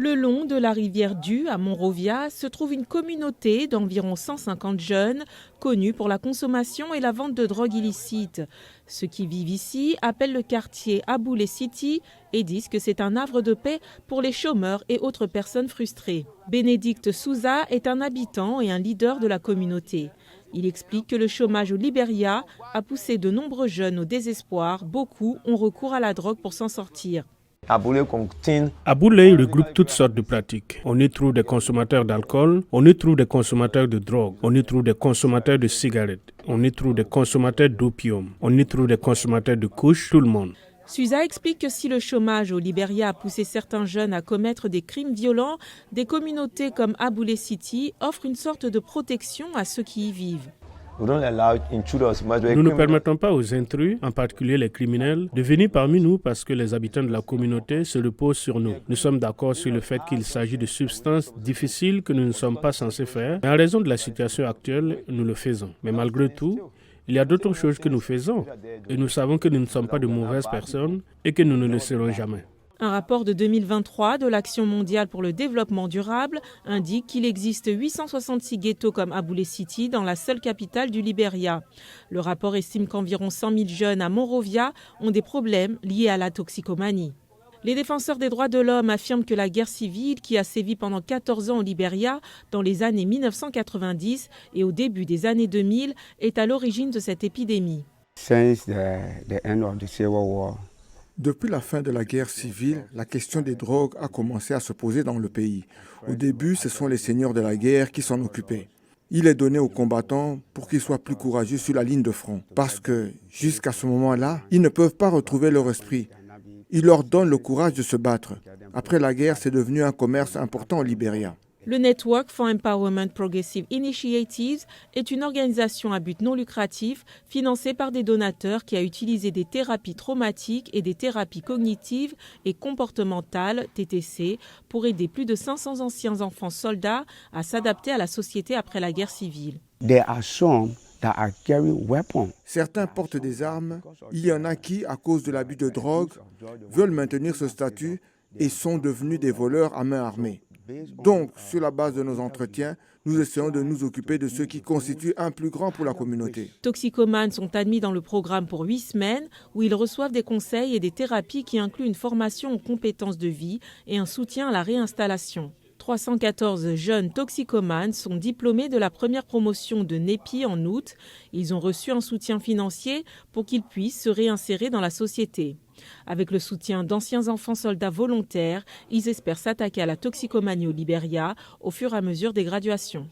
Le long de la rivière Due à Monrovia se trouve une communauté d'environ 150 jeunes connus pour la consommation et la vente de drogue illicite. Ceux qui vivent ici appellent le quartier Aboulé City et disent que c'est un havre de paix pour les chômeurs et autres personnes frustrées. Bénédicte Souza est un habitant et un leader de la communauté. Il explique que le chômage au Libéria a poussé de nombreux jeunes au désespoir. Beaucoup ont recours à la drogue pour s'en sortir. Aboulé regroupe toutes sortes de pratiques. On y trouve des consommateurs d'alcool, on y trouve des consommateurs de drogue, on y trouve des consommateurs de cigarettes, on y trouve des consommateurs d'opium, on y trouve des consommateurs de couches, tout le monde. Souza explique que si le chômage au Libéria a poussé certains jeunes à commettre des crimes violents, des communautés comme Aboulé City offrent une sorte de protection à ceux qui y vivent. Nous ne permettons pas aux intrus, en particulier les criminels, de venir parmi nous parce que les habitants de la communauté se reposent sur nous. Nous sommes d'accord sur le fait qu'il s'agit de substances difficiles que nous ne sommes pas censés faire, mais en raison de la situation actuelle, nous le faisons. Mais malgré tout, il y a d'autres choses que nous faisons et nous savons que nous ne sommes pas de mauvaises personnes et que nous ne le serons jamais. Un rapport de 2023 de l'Action mondiale pour le développement durable indique qu'il existe 866 ghettos comme Aboulé City dans la seule capitale du Libéria. Le rapport estime qu'environ 100 000 jeunes à Monrovia ont des problèmes liés à la toxicomanie. Les défenseurs des droits de l'homme affirment que la guerre civile qui a sévi pendant 14 ans au Libéria dans les années 1990 et au début des années 2000 est à l'origine de cette épidémie. Depuis la fin de la guerre civile, la question des drogues a commencé à se poser dans le pays. Au début, ce sont les seigneurs de la guerre qui s'en occupaient. Il est donné aux combattants pour qu'ils soient plus courageux sur la ligne de front. Parce que, jusqu'à ce moment-là, ils ne peuvent pas retrouver leur esprit. Il leur donne le courage de se battre. Après la guerre, c'est devenu un commerce important au Libéria. Le Network for Empowerment Progressive Initiatives est une organisation à but non lucratif financée par des donateurs qui a utilisé des thérapies traumatiques et des thérapies cognitives et comportementales, TTC, pour aider plus de 500 anciens enfants soldats à s'adapter à la société après la guerre civile. Certains portent des armes. Il y en a qui, à cause de l'abus de drogue, veulent maintenir ce statut et sont devenus des voleurs à main armée. Donc, sur la base de nos entretiens, nous essayons de nous occuper de ceux qui constituent un plus grand pour la communauté. Toxicomanes sont admis dans le programme pour 8 semaines où ils reçoivent des conseils et des thérapies qui incluent une formation aux compétences de vie et un soutien à la réinstallation. 314 jeunes toxicomanes sont diplômés de la première promotion de NEPI en août. Ils ont reçu un soutien financier pour qu'ils puissent se réinsérer dans la société. Avec le soutien d'anciens enfants soldats volontaires, ils espèrent s'attaquer à la toxicomanie au Libéria au fur et à mesure des graduations.